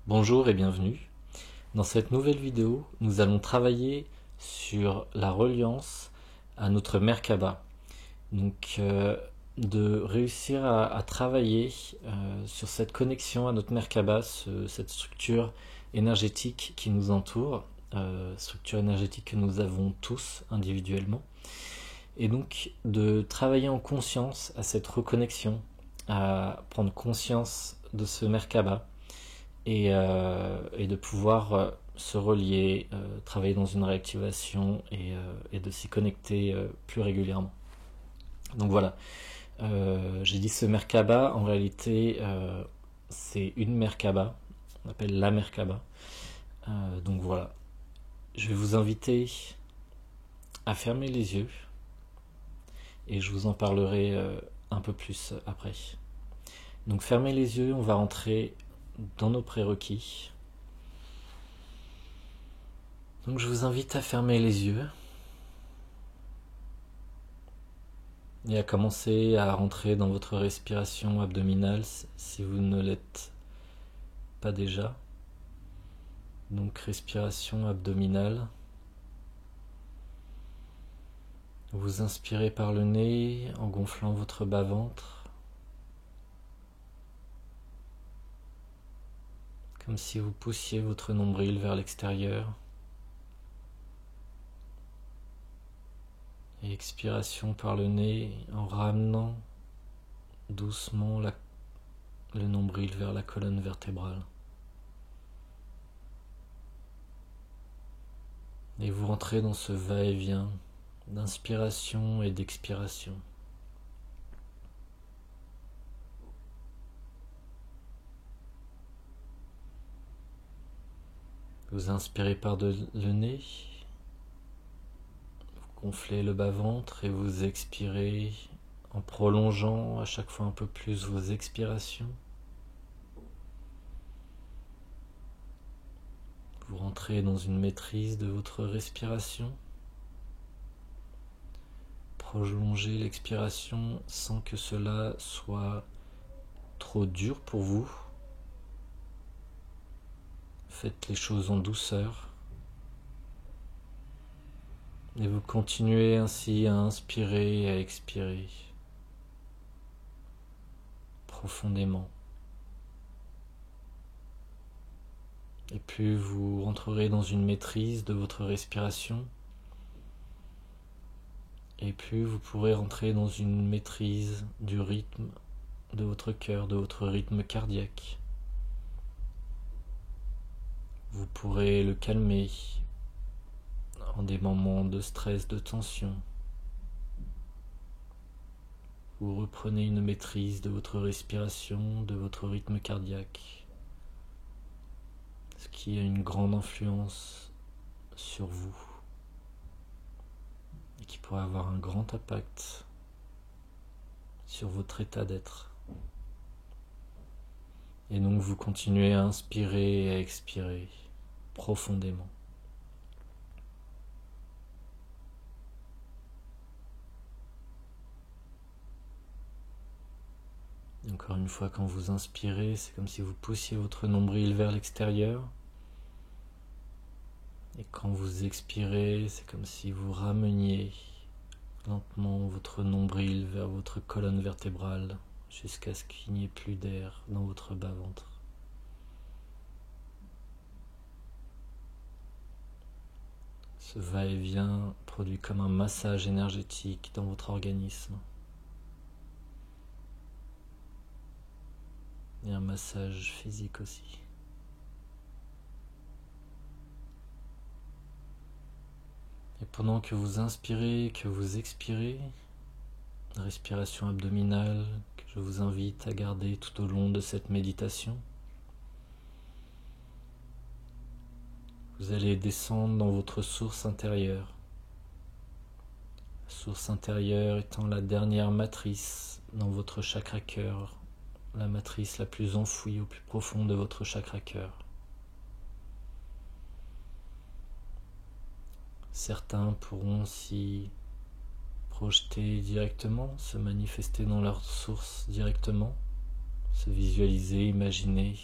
Bonjour et bienvenue. Dans cette nouvelle vidéo, nous allons travailler sur la reliance à notre Merkaba. Donc de réussir à travailler sur cette connexion à notre Merkaba, cette structure énergétique qui nous entoure, structure énergétique que nous avons tous individuellement. Et donc de travailler en conscience à cette reconnexion, à prendre conscience de ce Merkaba, et de pouvoir se relier, travailler dans une réactivation et de s'y connecter plus régulièrement. Donc voilà, j'ai dit ce Merkaba, en réalité c'est une Merkaba, on appelle la Merkaba. Donc voilà, je vais vous inviter à fermer les yeux et je vous en parlerai un peu plus après. Donc fermez les yeux, on va rentrer dans nos prérequis. Donc je vous invite à fermer les yeux et à commencer à rentrer dans votre respiration abdominale si vous ne l'êtes pas déjà. Donc respiration abdominale. Vous inspirez par le nez en gonflant votre bas-ventre, comme si vous poussiez votre nombril vers l'extérieur. Et expiration par le nez en ramenant doucement le nombril vers la colonne vertébrale. Et vous rentrez dans ce va-et-vient d'inspiration et d'expiration. Vous inspirez par le nez, vous gonflez le bas-ventre et vous expirez en prolongeant à chaque fois un peu plus vos expirations. Vous rentrez dans une maîtrise de votre respiration. Prolongez l'expiration sans que cela soit trop dur pour vous. Faites les choses en douceur. Et vous continuez ainsi à inspirer et à expirer profondément. Et plus vous rentrerez dans une maîtrise de votre respiration, et plus vous pourrez rentrer dans une maîtrise du rythme de votre cœur, de votre rythme cardiaque. Vous pourrez le calmer en des moments de stress, de tension. Vous reprenez une maîtrise de votre respiration, de votre rythme cardiaque, ce qui a une grande influence sur vous et qui pourrait avoir un grand impact sur votre état d'être. Et donc vous continuez à inspirer et à expirer profondément. Encore une fois, quand vous inspirez, c'est comme si vous poussiez votre nombril vers l'extérieur. Et quand vous expirez, c'est comme si vous rameniez lentement votre nombril vers votre colonne vertébrale jusqu'à ce qu'il n'y ait plus d'air dans votre bas-ventre. Ce va-et-vient produit comme un massage énergétique dans votre organisme. Et un massage physique aussi. Et pendant que vous inspirez, que vous expirez, respiration abdominale que je vous invite à garder tout au long de cette méditation, vous allez descendre dans votre source intérieure. La source intérieure étant la dernière matrice dans votre chakra cœur, la matrice la plus enfouie au plus profond de votre chakra cœur. Certains pourront s'y projeter directement, se manifester dans leur source directement, se visualiser, imaginer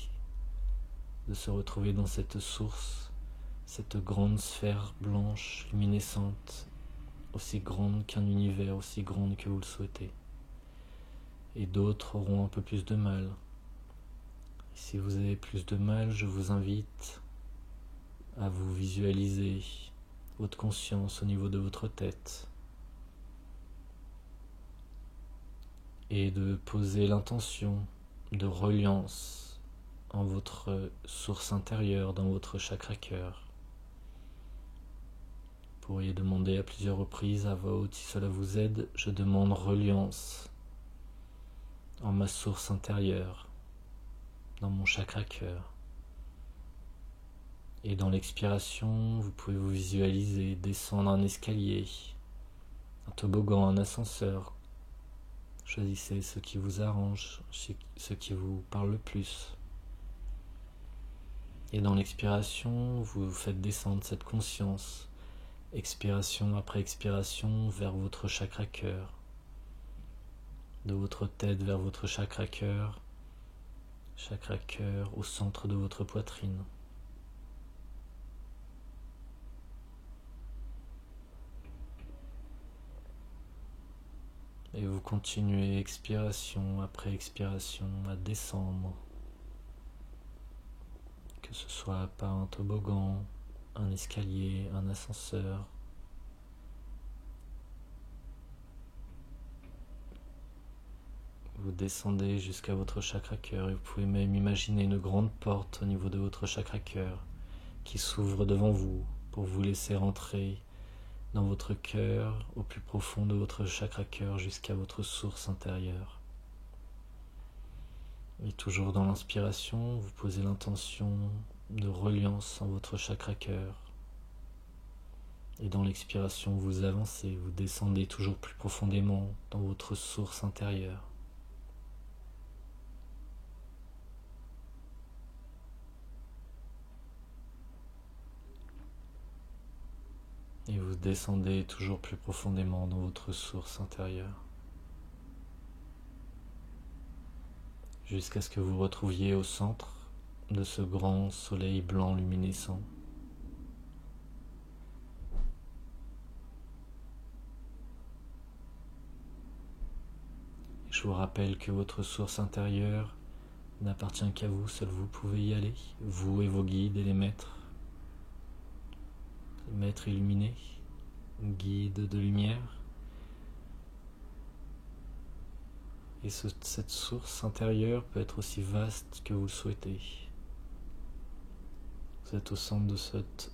de se retrouver dans cette source, cette grande sphère blanche, luminescente, aussi grande qu'un univers, aussi grande que vous le souhaitez. Et d'autres auront un peu plus de mal. Et si vous avez plus de mal, je vous invite à vous visualiser votre conscience au niveau de votre tête et de poser l'intention de reliance en votre source intérieure, dans votre chakra-cœur. Vous pourriez demander à plusieurs reprises à voix haute, si cela vous aide, je demande reliance en ma source intérieure, dans mon chakra-cœur. Et dans l'expiration, vous pouvez vous visualiser descendre un escalier, un toboggan, un ascenseur. Choisissez ce qui vous arrange, ce qui vous parle le plus. Et dans l'expiration, vous faites descendre cette conscience, expiration après expiration, vers votre chakra-cœur. De votre tête vers votre chakra-cœur au centre de votre poitrine. Et vous continuez expiration après expiration à descendre, que ce soit par un toboggan, un escalier, un ascenseur. Vous descendez jusqu'à votre chakra-cœur et vous pouvez même imaginer une grande porte au niveau de votre chakra-cœur qui s'ouvre devant vous pour vous laisser rentrer dans votre cœur, au plus profond de votre chakra-cœur jusqu'à votre source intérieure. Et toujours dans l'inspiration, vous posez l'intention de reliance en votre chakra-cœur. Et dans l'expiration, vous avancez, vous descendez toujours plus profondément dans votre source intérieure. Et vous descendez toujours plus profondément dans votre source intérieure. Jusqu'à ce que vous retrouviez au centre de ce grand soleil blanc luminescent. Je vous rappelle que votre source intérieure n'appartient qu'à vous, seul vous pouvez y aller, vous et vos guides et les maîtres illuminés, guides de lumière. Et cette source intérieure peut être aussi vaste que vous le souhaitez. Vous êtes au centre de cette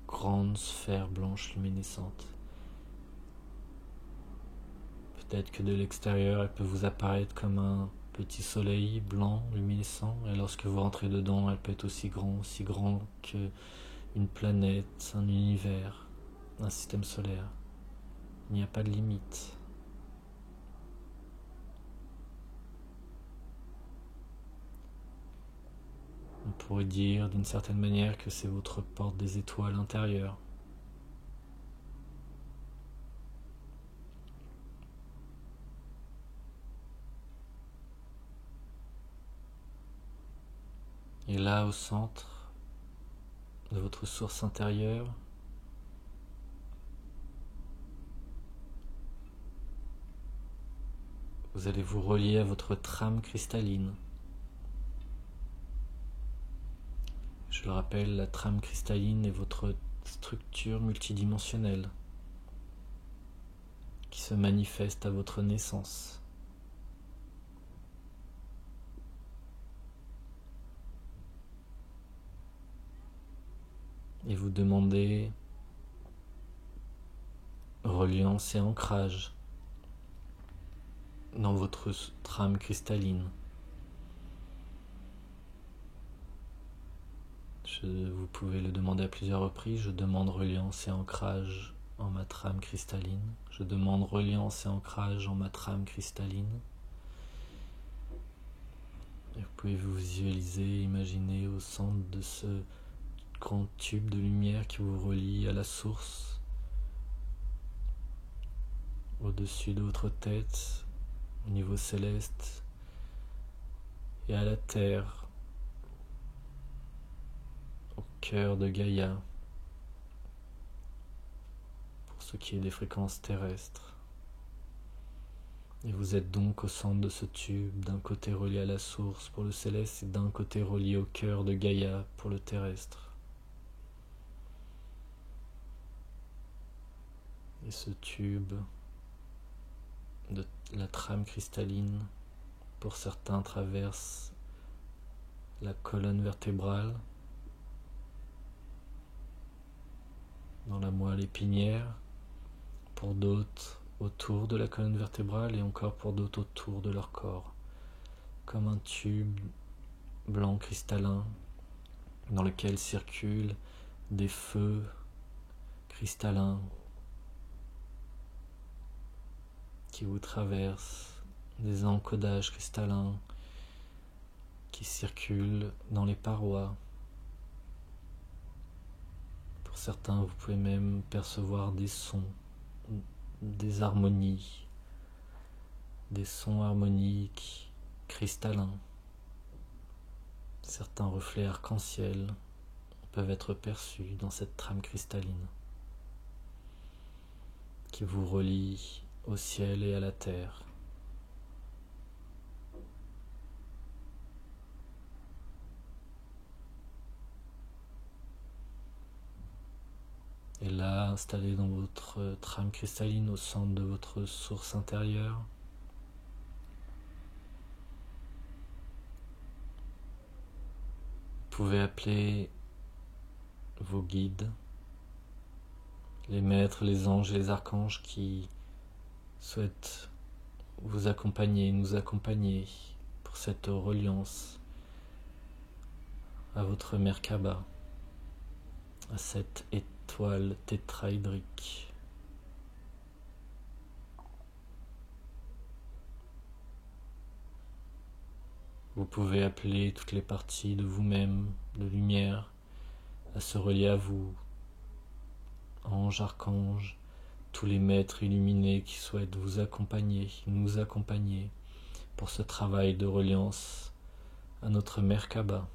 grande sphère blanche luminescente. Peut-être que de l'extérieur, elle peut vous apparaître comme un petit soleil blanc luminescent, et lorsque vous rentrez dedans, elle peut être aussi grand qu'une planète, un univers, un système solaire. Il n'y a pas de limite. On pourrait dire d'une certaine manière que c'est votre porte des étoiles intérieure. Et là, au centre de votre source intérieure, vous allez vous relier à votre trame cristalline. Je le rappelle, la trame cristalline est votre structure multidimensionnelle qui se manifeste à votre naissance. Et vous demandez reliance et ancrage dans votre trame cristalline. Vous pouvez le demander à plusieurs reprises. Je demande reliance et ancrage en ma trame cristalline. Je demande reliance et ancrage en ma trame cristalline. Et vous pouvez vous visualiser, imaginer au centre de ce grand tube de lumière qui vous relie à la source, au-dessus de votre tête, au niveau céleste, et à la terre, cœur de Gaïa, pour ce qui est des fréquences terrestres. Et vous êtes donc au centre de ce tube, d'un côté relié à la source pour le céleste et d'un côté relié au cœur de Gaïa pour le terrestre. Et ce tube de la trame cristalline, pour certains, traverse la colonne vertébrale, dans la moelle épinière, pour d'autres autour de la colonne vertébrale et encore pour d'autres autour de leur corps, comme un tube blanc cristallin dans lequel circulent des feux cristallins qui vous traversent, des encodages cristallins qui circulent dans les parois. Pour certains, vous pouvez même percevoir des sons, des harmonies, des sons harmoniques cristallins. Certains reflets arc-en-ciel peuvent être perçus dans cette trame cristalline qui vous relie au ciel et à la terre. Et là, installé dans votre trame cristalline au centre de votre source intérieure, vous pouvez appeler vos guides, les maîtres, les anges et les archanges qui souhaitent vous accompagner, nous accompagner pour cette reliance à votre Merkaba, à cette étoile tétraédrique. Vous pouvez appeler toutes les parties de vous-même, de lumière, à se relier à vous, anges, archanges, tous les maîtres illuminés qui souhaitent vous accompagner, nous accompagner pour ce travail de reliance à notre Merkaba.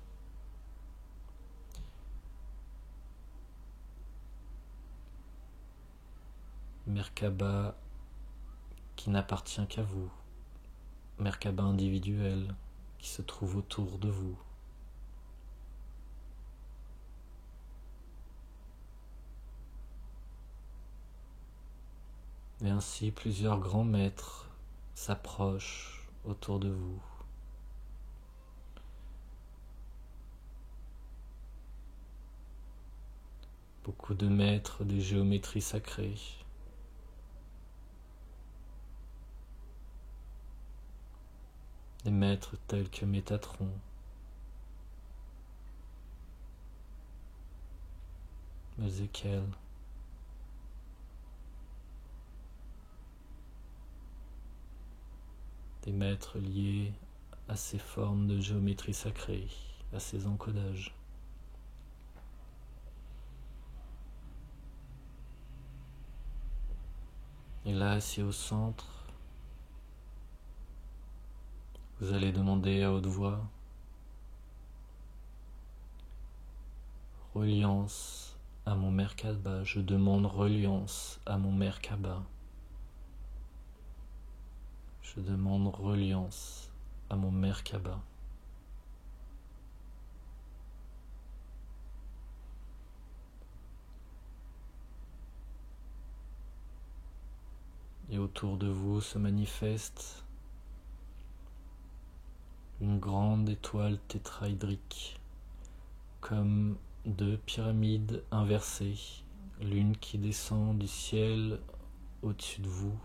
Merkaba qui n'appartient qu'à vous, Merkaba individuel qui se trouve autour de vous. Et ainsi plusieurs grands maîtres s'approchent autour de vous. Beaucoup de maîtres des géométries sacrées. Des maîtres tels que Métatron, Ézéchiel, des maîtres liés à ces formes de géométrie sacrée, à ces encodages. Et là, assis au centre, vous allez demander à haute voix reliance à mon Merkaba. Je demande reliance à mon Merkaba. Je demande reliance à mon Merkaba. Et autour de vous se manifeste une grande étoile tétraédrique, comme deux pyramides inversées, l'une qui descend du ciel au-dessus de vous,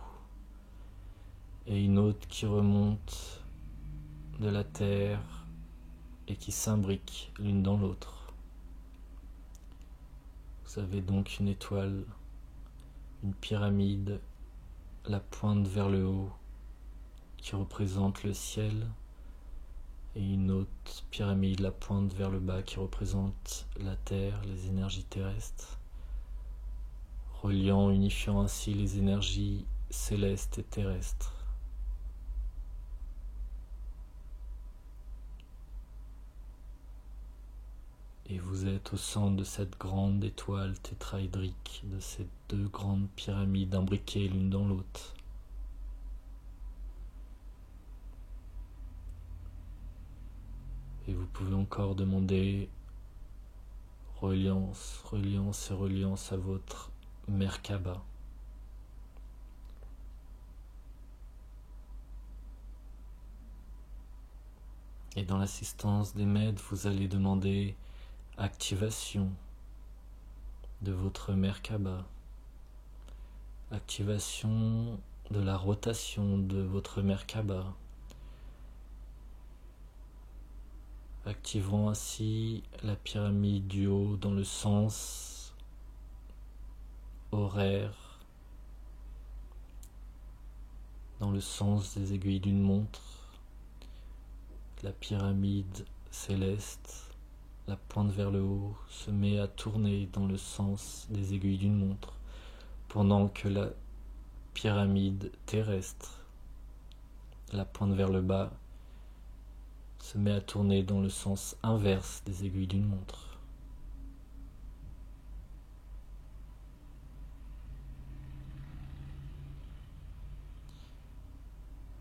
et une autre qui remonte de la terre et qui s'imbrique l'une dans l'autre. Vous avez donc une étoile, une pyramide, la pointe vers le haut, qui représente le ciel, et une autre pyramide, la pointe vers le bas, qui représente la terre, les énergies terrestres, reliant, unifiant ainsi les énergies célestes et terrestres. Et vous êtes au centre de cette grande étoile tétraédrique, de ces deux grandes pyramides imbriquées l'une dans l'autre. Et vous pouvez encore demander reliance et reliance à votre Merkaba. Et dans l'assistance des maîtres, vous allez demander activation de votre Merkaba, activation de la rotation de votre Merkaba, activant ainsi la pyramide du haut dans le sens horaire, dans le sens des aiguilles d'une montre, la pyramide céleste, la pointe vers le haut, se met à tourner dans le sens des aiguilles d'une montre, pendant que la pyramide terrestre, la pointe vers le bas, se met à tourner dans le sens inverse des aiguilles d'une montre.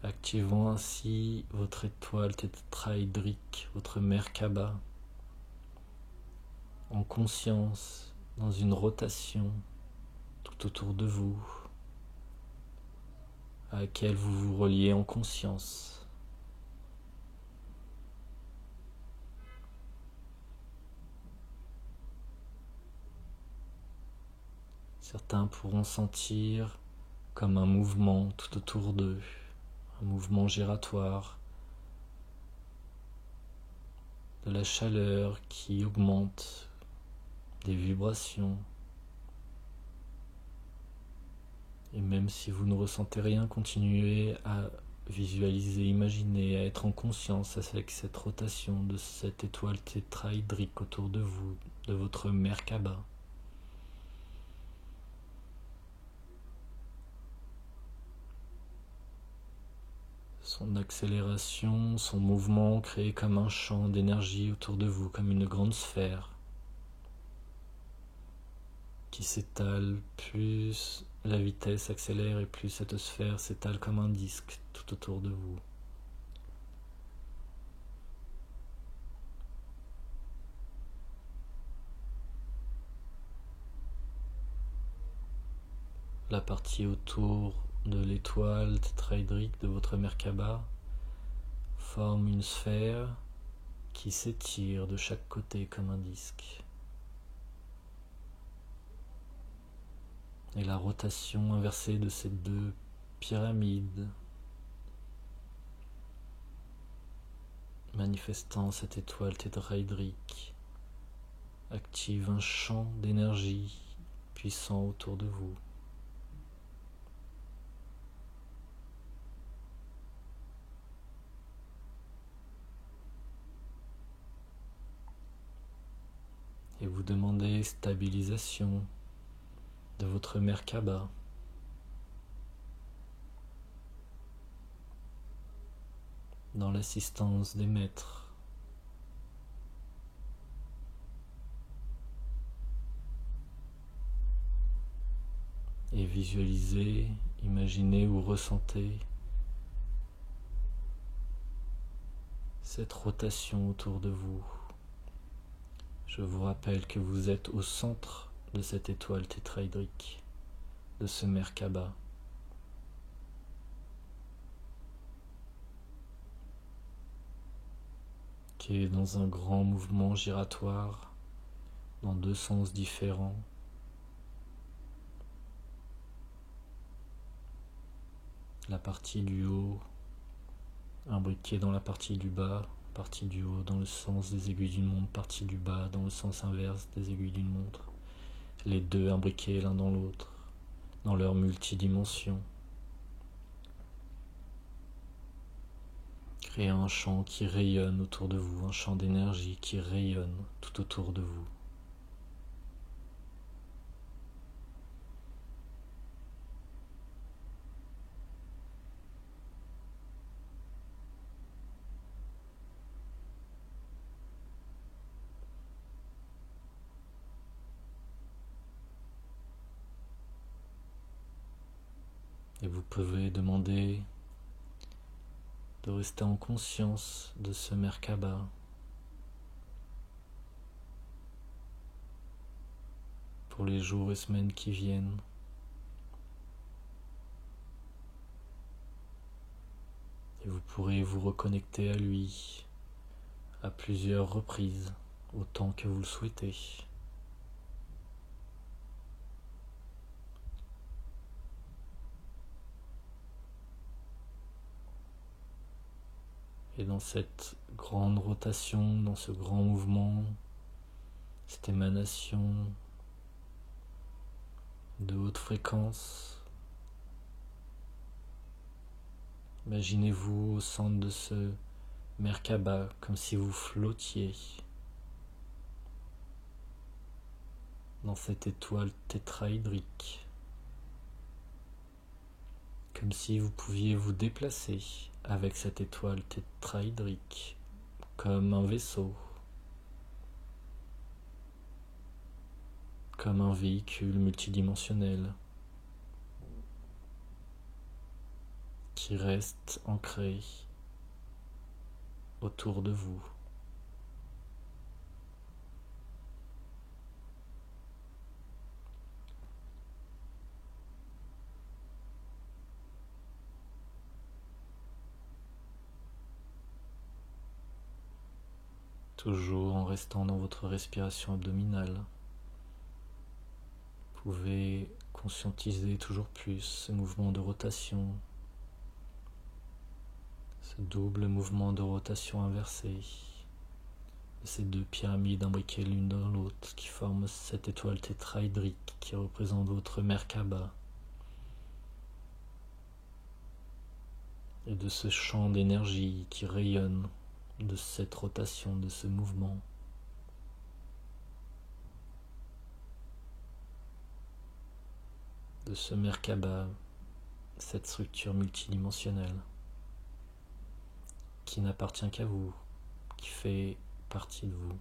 Activant ainsi votre étoile tétraédrique, votre Merkaba, en conscience, dans une rotation tout autour de vous, à laquelle vous vous reliez en conscience. Certains pourront sentir comme un mouvement tout autour d'eux, un mouvement giratoire, de la chaleur qui augmente, des vibrations. Et même si vous ne ressentez rien, continuez à visualiser, imaginer, à être en conscience avec cette rotation de cette étoile tétraédrique autour de vous, de votre Merkaba. Son accélération, son mouvement crée comme un champ d'énergie autour de vous, comme une grande sphère qui s'étale. Plus la vitesse accélère et plus cette sphère s'étale comme un disque tout autour de vous. La partie autour de l'étoile tétraédrique de votre Merkaba forme une sphère qui s'étire de chaque côté comme un disque. Et la rotation inversée de ces deux pyramides, manifestant cette étoile tétraédrique, active un champ d'énergie puissant autour de vous. Et vous demandez stabilisation de votre Merkaba. Dans l'assistance des maîtres. Et visualisez, imaginez ou ressentez cette rotation autour de vous. Je vous rappelle que vous êtes au centre de cette étoile tétraédrique, de ce Merkaba. Qui est dans un grand mouvement giratoire, dans deux sens différents. La partie du haut imbriquée dans la partie du bas, partie du haut dans le sens des aiguilles d'une montre, partie du bas dans le sens inverse des aiguilles d'une montre. Les deux imbriqués l'un dans l'autre, dans leur multidimension. Créez un champ qui rayonne autour de vous, un champ d'énergie qui rayonne tout autour de vous. Et vous pouvez demander de rester en conscience de ce Merkaba pour les jours et semaines qui viennent. Et vous pourrez vous reconnecter à lui à plusieurs reprises, autant que vous le souhaitez. Et dans cette grande rotation, dans ce grand mouvement, cette émanation de haute fréquence, imaginez-vous au centre de ce Merkaba comme si vous flottiez dans cette étoile tétraédrique, comme si vous pouviez vous déplacer avec cette étoile tétraédrique comme un vaisseau, comme un véhicule multidimensionnel qui reste ancré autour de vous. Toujours en restant dans votre respiration abdominale. Vous pouvez conscientiser toujours plus ce mouvement de rotation, ce double mouvement de rotation inversé, de ces deux pyramides imbriquées l'une dans l'autre qui forment cette étoile tétraédrique qui représente votre Merkaba, et de ce champ d'énergie qui rayonne de cette rotation, de ce mouvement. De ce Merkaba, cette structure multidimensionnelle qui n'appartient qu'à vous, qui fait partie de vous.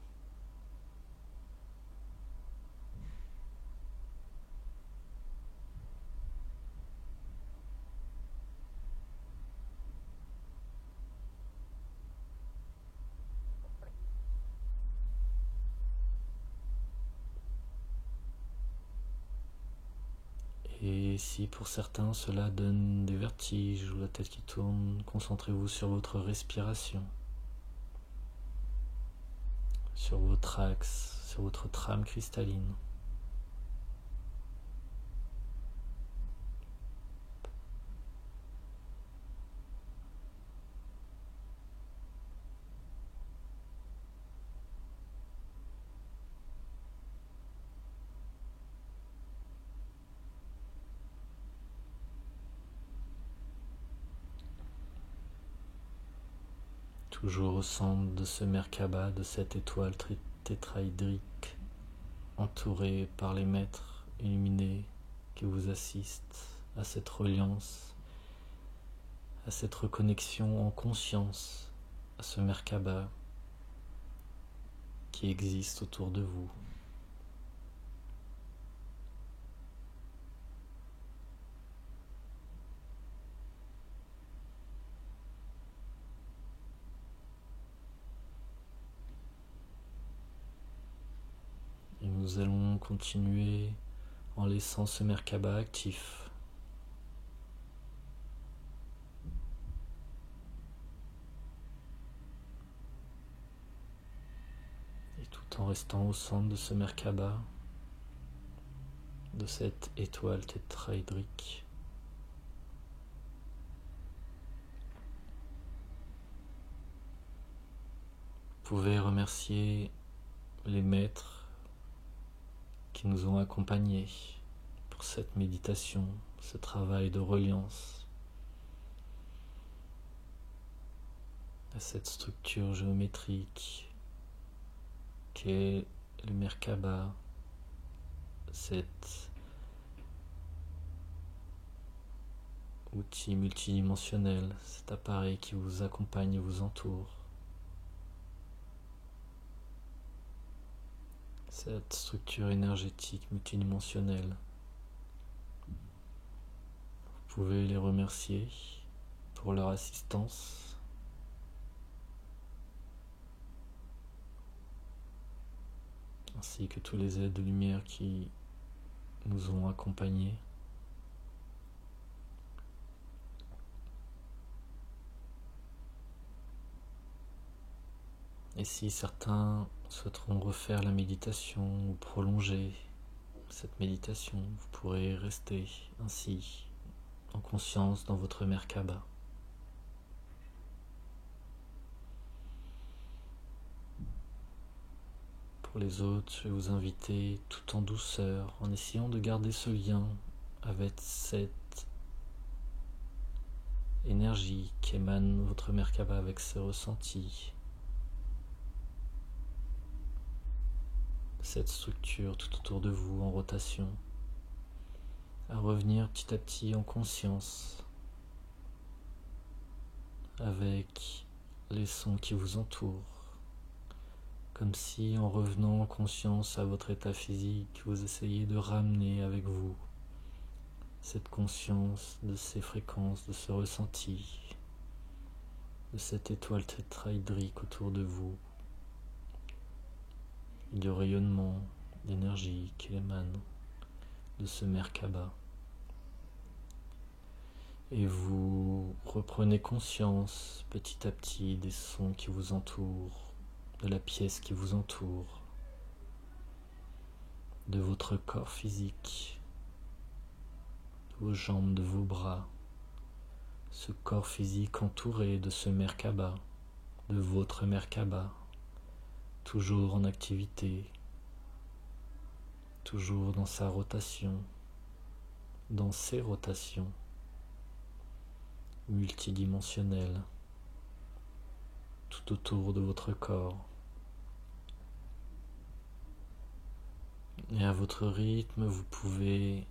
Et si pour certains cela donne des vertiges ou la tête qui tourne, concentrez-vous sur votre respiration, sur votre axe, sur votre trame cristalline. Toujours au centre de ce Merkaba, de cette étoile tétraédrique, entourée par les maîtres illuminés qui vous assistent à cette reliance, à cette reconnexion en conscience, à ce Merkaba qui existe autour de vous. Et nous allons continuer en laissant ce Merkaba actif. Et tout en restant au centre de ce Merkaba, de cette étoile tétraédrique. Vous pouvez remercier les maîtres qui nous ont accompagnés pour cette méditation, ce travail de reliance à cette structure géométrique qu'est le Merkaba, cet outil multidimensionnel, cet appareil qui vous accompagne et vous entoure. Cette structure énergétique multidimensionnelle. Vous Vous pouvez les remercier pour leur assistance. Ainsi que tous les êtres de lumière qui nous ont accompagnés. Et si certains souhaiteront refaire la méditation ou prolonger cette méditation, vous pourrez rester ainsi en conscience dans votre Merkaba. Pour les autres, je vais vous inviter tout en douceur, en essayant de garder ce lien avec cette énergie qui émane votre Merkaba avec ses ressentis, cette structure tout autour de vous en rotation, à revenir petit à petit en conscience avec les sons qui vous entourent, comme si en revenant en conscience à votre état physique, vous essayez de ramener avec vous cette conscience de ces fréquences, de ce ressenti, de cette étoile tétraédrique autour de vous, du rayonnement d'énergie qui émane de ce Merkaba. Et vous reprenez conscience petit à petit des sons qui vous entourent, de la pièce qui vous entoure, de votre corps physique, de vos jambes, de vos bras, ce corps physique entouré de ce Merkaba, de votre Merkaba, toujours en activité, toujours dans sa rotation, dans ses rotations multidimensionnelles, tout autour de votre corps. Et à votre rythme, vous pouvez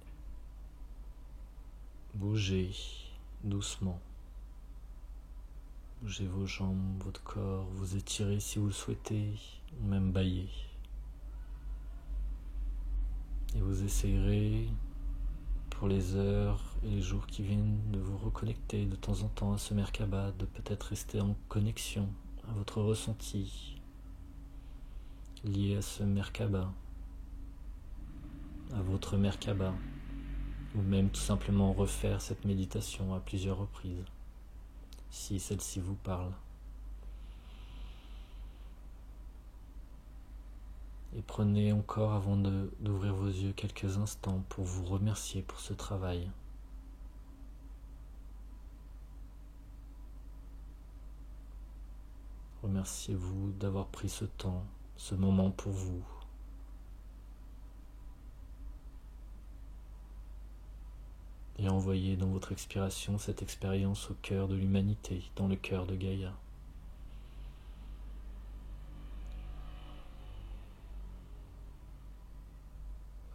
bouger doucement. Bougez vos jambes, votre corps, vous étirez si vous le souhaitez, ou même bâiller. Et vous essayerez, pour les heures et les jours qui viennent, de vous reconnecter de temps en temps à ce Merkaba, de peut-être rester en connexion à votre ressenti lié à ce Merkaba, à votre Merkaba, ou même tout simplement refaire cette méditation à plusieurs reprises, si celle-ci vous parle. Et prenez encore, avant d'ouvrir vos yeux, quelques instants pour vous remercier pour ce travail. Remerciez-vous d'avoir pris ce temps, ce moment pour vous. Et envoyez dans votre expiration cette expérience au cœur de l'humanité, dans le cœur de Gaïa.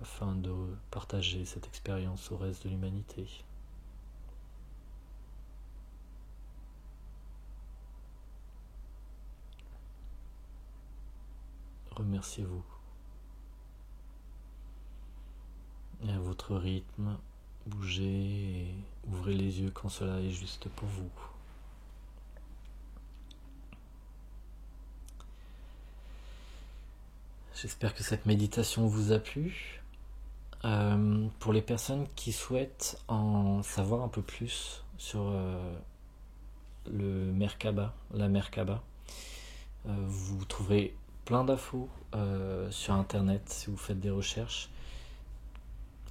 Afin de partager cette expérience au reste de l'humanité. Remerciez-vous. Et à votre rythme, bougez et ouvrez les yeux quand cela est juste pour vous. J'espère que cette méditation vous a plu. Pour les personnes qui souhaitent en savoir un peu plus sur le Merkaba, la Merkaba, vous trouverez plein d'infos sur internet si vous faites des recherches.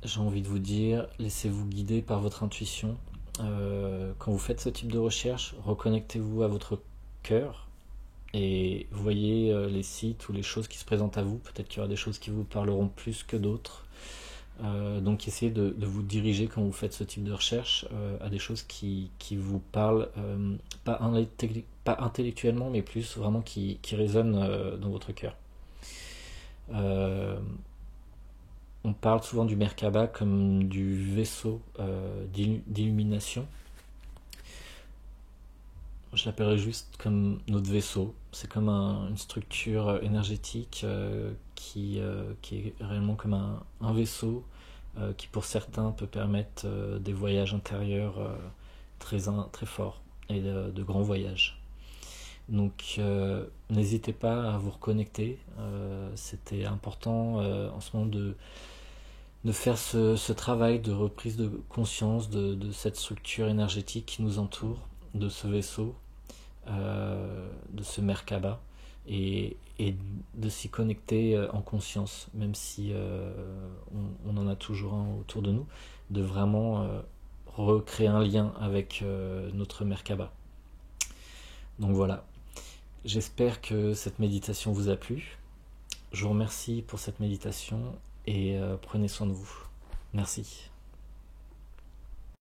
J'ai envie de vous dire, laissez-vous guider par votre intuition. Quand vous faites ce type de recherche, reconnectez-vous à votre cœur et voyez les sites ou les choses qui se présentent à vous. Peut-être qu'il y aura des choses qui vous parleront plus que d'autres. Donc essayez de vous diriger quand vous faites ce type de recherche à des choses qui vous parlent, pas intellectuellement, mais plus vraiment qui résonnent dans votre cœur. On parle souvent du Merkaba comme du vaisseau d'illumination. Je l'appellerais juste comme notre vaisseau. C'est comme une structure énergétique qui est réellement comme un vaisseau qui pour certains peut permettre des voyages intérieurs très forts et de grands voyages. Donc n'hésitez pas à vous reconnecter. C'était important en ce moment de faire ce travail de reprise de conscience de cette structure énergétique qui nous entoure, de ce vaisseau, de ce Merkaba, et de s'y connecter en conscience, même si on en a toujours un autour de nous, de vraiment recréer un lien avec notre Merkaba. Donc voilà, j'espère que cette méditation vous a plu. Je vous remercie pour cette méditation et prenez soin de vous. Merci.